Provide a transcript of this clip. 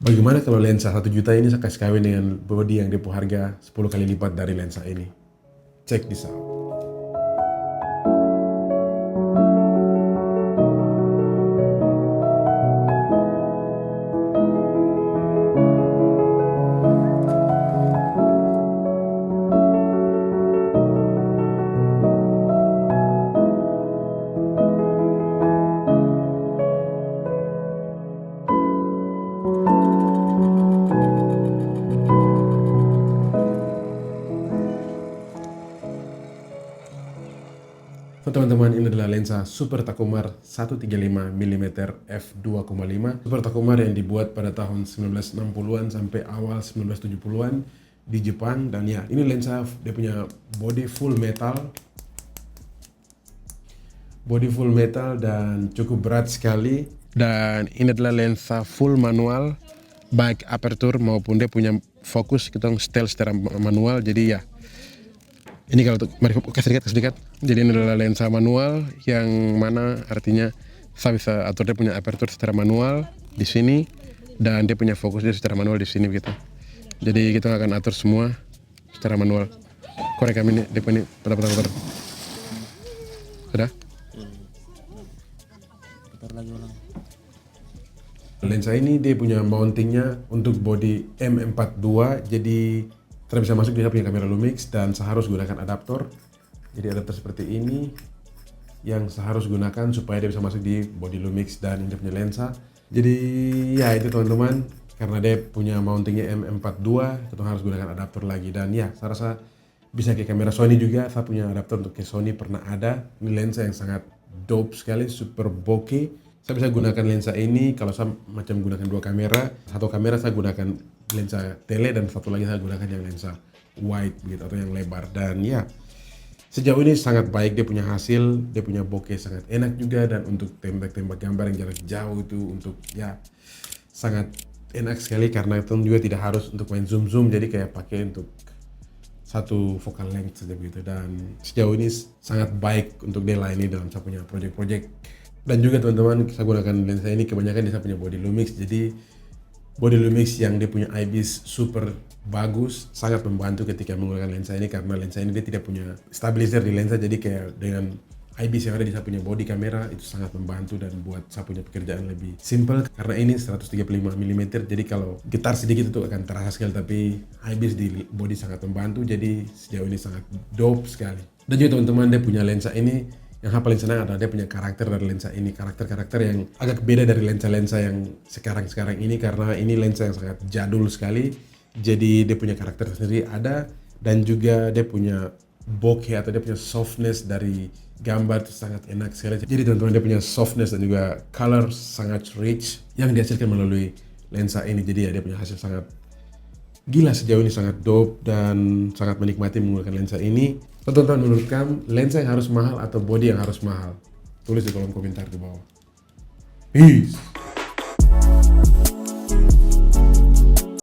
Bagaimana kalau lensa 1 juta ini saya kasih kawin dengan body yang depo harga 10 kali lipat dari lensa ini? Check this out. So, teman-teman, ini adalah lensa Super Takumar 135mm f2,5 Super Takumar yang dibuat pada tahun 1960-an sampai awal 1970-an di Jepang. Dan ya, ini lensa dia punya body full metal dan cukup berat sekali. Dan ini adalah lensa full manual, baik aperture maupun dia punya fokus kita setel secara manual. Jadi ya, ini kalau mari kasih dekat. Jadi ini adalah lensa manual yang mana artinya saya bisa atur dia punya aperture secara manual di sini dan dia punya fokus dia secara manual di sini gitu. Jadi kita akan atur semua secara manual. Korek kami ini, dia punya putar. Sudah? Putar lagi ulang. Lensa ini dia punya mountingnya untuk body M42, jadi kita bisa masuk, dia punya kamera Lumix dan saya harus gunakan adaptor. Jadi adaptor seperti ini yang saya harus gunakan supaya dia bisa masuk di body Lumix dan ini dia punya lensa. Jadi ya itu teman-teman, karena dia punya mountingnya M42 kita harus gunakan adaptor lagi. Dan ya saya rasa bisa ke kamera Sony juga, saya punya adaptor untuk ke Sony pernah ada. Ini lensa yang sangat dope sekali, super bokeh. Saya bisa gunakan lensa ini kalau saya macam gunakan dua kamera. Satu kamera saya gunakan lensa tele dan satu lagi saya gunakan yang lensa wide gitu atau yang lebar. Dan ya sejauh ini sangat baik, dia punya hasil, dia punya bokeh sangat enak juga, dan untuk tembak gambar yang jarak jauh itu untuk ya sangat enak sekali karena itu juga tidak harus untuk main zoom, jadi kayak pakai untuk satu focal length saja begitu. Dan sejauh ini sangat baik untuk Dela ini dalam saya punya project. Dan juga teman-teman, saya gunakan lensa ini kebanyakan dia punya body Lumix, jadi body Lumix yang dia punya IBIS super bagus, sangat membantu ketika menggunakan lensa ini karena lensa ini dia tidak punya stabilizer di lensa, jadi kayak dengan IBIS yang ada di saya punya body kamera itu sangat membantu dan buat saya punya pekerjaan lebih simple karena ini 135mm, jadi kalau getar sedikit itu akan terasa sekali, tapi IBIS di body sangat membantu, jadi sejauh ini sangat dope sekali. Dan juga teman-teman, dia punya lensa ini yang paling senang adalah dia punya karakter dari lensa ini, karakter yang agak beda dari lensa-lensa yang sekarang ini karena ini lensa yang sangat jadul sekali, jadi dia punya karakter sendiri ada, dan juga dia punya bokeh atau dia punya softness dari gambar itu sangat enak sekali. Jadi teman-teman, dia punya softness dan juga color sangat rich yang dihasilkan melalui lensa ini, jadi ya dia punya hasil sangat gila sejauh ini, sangat dope dan sangat menikmati menggunakan lensa ini. Teman-teman, menurut kamu lensa yang harus mahal atau body yang harus mahal? Tulis di kolom komentar di bawah. Peace.